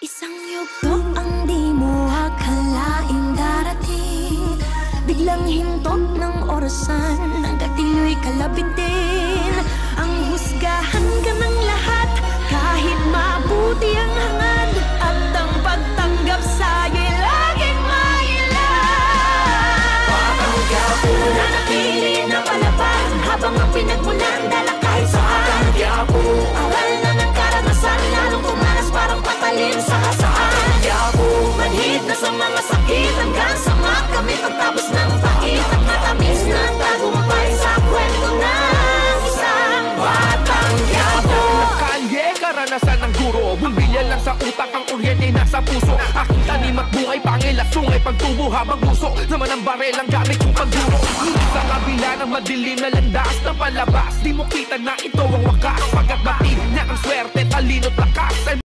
Isang yugto ang di mo akalaing darating, biglang hinto ng orasan, hanggang tiyo'y kalapit din. Ang husgahan ka ng lahat, kahit mabuti ang hangad, at ang pagtanggap sa'yo'y laging mailan. Patanggap mo na napili na palaban, habang ang pinagmulan dala kahit saan. Patanggap mo aral na ng karanasan, lalong pumanas parang patalin sa kasaan. Patanggap mo manhid na sa mga sakit, hanggang sa makamit ang tapos ng pait, at matamis na tagumpay sa kwento ng isang patanggap mo. Kalye, karanasan ng guro, bumbilyan lang sa utak, ang kuryente nasa puso. Aking tanim at buhay, pangil at sungay, pagtubo habang puso naman ang barel ang gamit kong pagduro. Sa kabila ng madilim na landas na palabas, di mo kita na ito ang wakas, pagkat batid na ang swerte, talino't lakas.